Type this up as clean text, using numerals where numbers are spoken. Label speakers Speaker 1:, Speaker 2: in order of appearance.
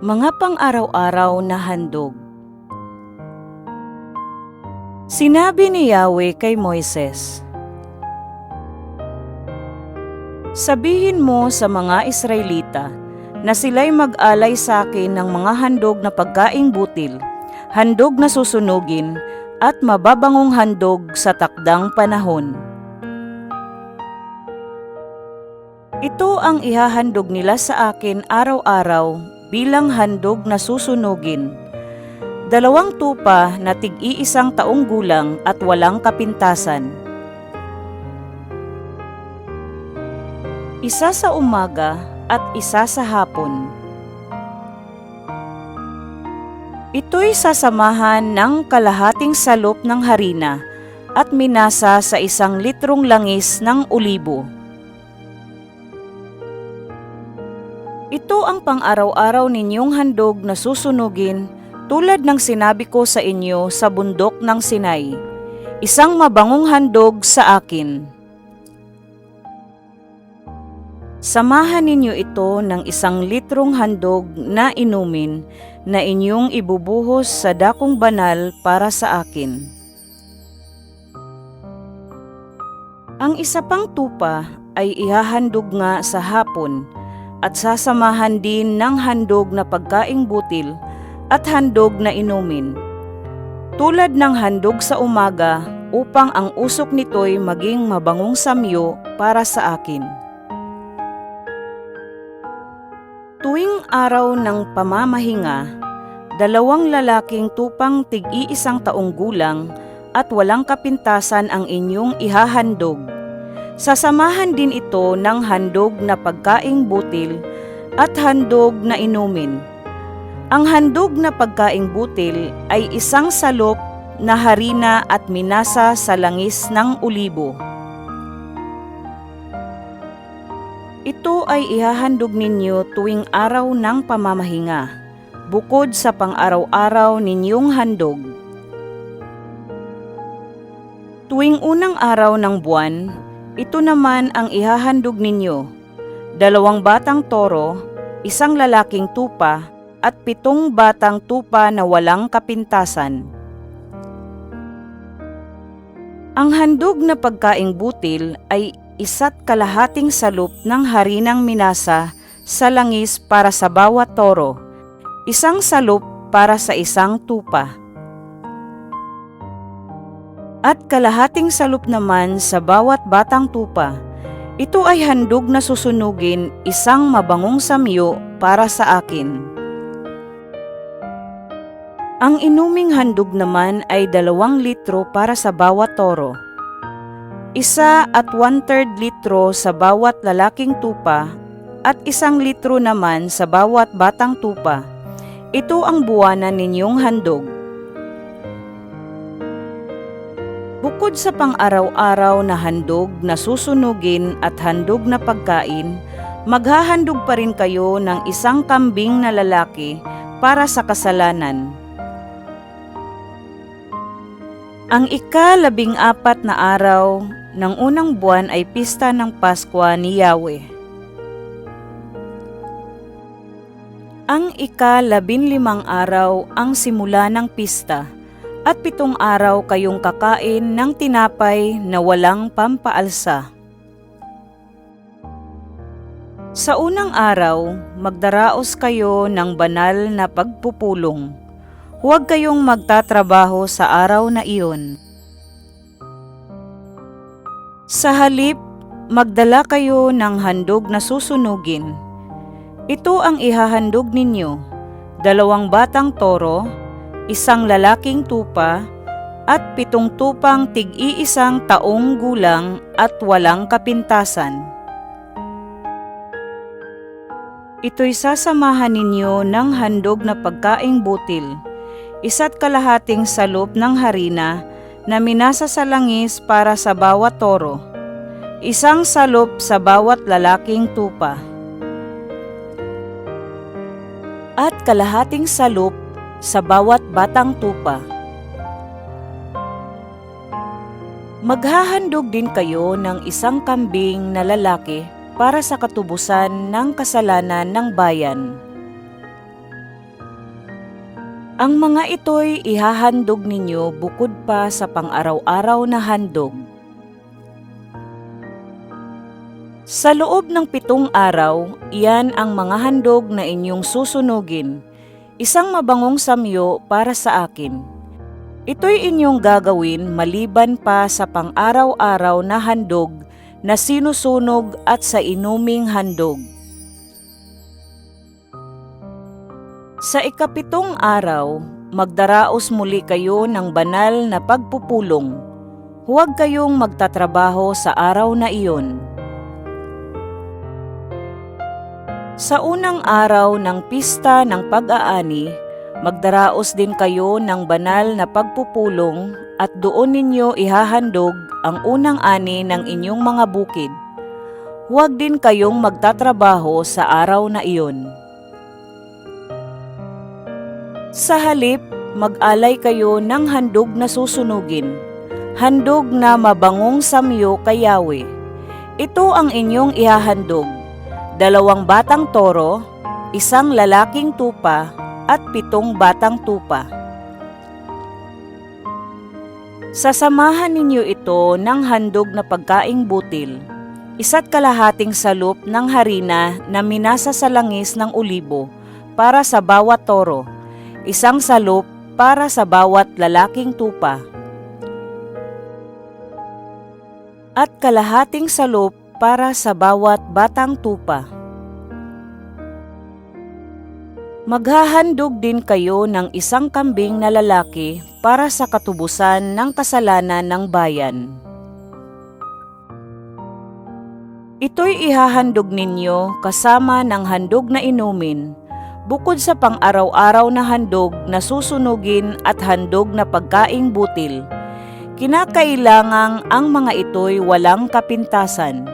Speaker 1: Mga pang-araw-araw na handog. Sinabi ni Yahweh kay Moises, "Sabihin mo sa mga Israelita na sila'y mag-alay sa akin ng mga handog na pagkaing butil, handog na susunugin, at mababangong handog sa takdang panahon. Ito ang ihahandog nila sa akin araw-araw bilang handog na susunugin, 2 tupa na tig-iisang taong gulang at walang kapintasan. Isa sa umaga at isa sa hapon. Ito'y sasamahan ng kalahating salop ng harina at minasa sa 1 litrong langis ng olibo. Ito ang pang-araw-araw ninyong handog na susunugin tulad ng sinabi ko sa inyo sa bundok ng Sinai, isang mabangong handog sa akin. Samahan ninyo ito ng 1 litrong handog na inumin na inyong ibubuhos sa dakong banal para sa akin. Ang isa pang tupa ay ihahandog nga sa hapon, at sasamahan din ng handog na pagkaing butil at handog na inumin, tulad ng handog sa umaga, upang ang usok nito'y maging mabangong samyo para sa akin. Tuwing araw ng pamamahinga, 2 lalaking tupang tig-iisang taong gulang at walang kapintasan ang inyong ihahandog. Sasamahan din ito ng handog na pagkaing butil at handog na inumin. Ang handog na pagkaing butil ay 1 salop na harina at minasa sa langis ng olibo. Ito ay ihahandog ninyo tuwing araw ng pamamahinga, bukod sa pang-araw-araw ninyong handog. Tuwing unang araw ng buwan, ito naman ang ihahandog ninyo, 2 batang toro, 1 lalaking tupa, at 7 batang tupa na walang kapintasan. Ang handog na pagkaing butil ay 1.5 salop ng harinang minasa sa langis para sa bawat toro, 1 salop para sa 1 tupa, at 1/2 salop naman sa bawat batang tupa. Ito ay handog na susunugin, 1 mabangong samyo para sa akin. Ang inuming handog naman ay 2 litro para sa bawat toro, 1 1/3 litro sa bawat lalaking tupa, at 1 litro naman sa bawat batang tupa. Ito ang buwanan ninyong handog. Bukod sa pang-araw-araw na handog na susunugin at handog na pagkain, maghahandog pa rin kayo ng 1 kambing na lalaki para sa kasalanan. Ang ika-14 na araw ng unang buwan ay pista ng Pasko ni Yahweh. Ang ika-15 araw ang simula ng pista, at 7 araw kayong kakain ng tinapay na walang pampaalsa. Sa unang araw, magdaraos kayo ng banal na pagpupulong. Huwag kayong magtatrabaho sa araw na iyon. Sa halip, magdala kayo ng handog na susunugin. Ito ang ihahandog ninyo, 2 batang toro, 1 lalaking tupa, at 7 tupang tig-iisang taong gulang at walang kapintasan. Ito'y sasamahan ninyo ng handog na pagkaing butil, 1.5 salop ng harina na minasa sa langis para sa bawat toro, 1 salop sa bawat lalaking tupa, at 1/2 salop sa bawat batang tupa. Maghahandog din kayo ng 1 kambing na lalaki para sa katubusan ng kasalanan ng bayan. Ang mga ito'y ihahandog ninyo bukod pa sa pang-araw-araw na handog. Sa loob ng 7 araw, iyan ang mga handog na inyong susunugin, isang mabangong samyo para sa akin. Ito'y inyong gagawin maliban pa sa pang-araw-araw na handog na sinusunog at sa inuming handog. Sa 7 araw, magdaraos muli kayo ng banal na pagpupulong. Huwag kayong magtatrabaho sa araw na iyon. Sa unang araw ng pista ng pag-aani, magdaraos din kayo ng banal na pagpupulong at doon ninyo ihahandog ang unang ani ng inyong mga bukid. Huwag din kayong magtatrabaho sa araw na iyon. Sa halip, mag-alay kayo ng handog na susunugin, handog na mabangong samyo kay Yahweh. Ito ang inyong ihahandog, 2 batang toro, 1 lalaking tupa, at 7 batang tupa. Sasamahan ninyo ito ng handog na pagkaing butil, 1 kalahating salup ng harina na minasa sa langis ng olibo para sa bawat toro, 1 salup para sa bawat lalaking tupa, at kalahating salup para sa bawat batang tupa. Maghahandog din kayo ng 1 kambing na lalaki para sa katubusan ng kasalanan ng bayan. Ito'y ihahandog ninyo kasama ng handog na inumin, bukod sa pang-araw-araw na handog na susunugin at handog na pagkaing butil. Kinakailangang ang mga ito'y walang kapintasan.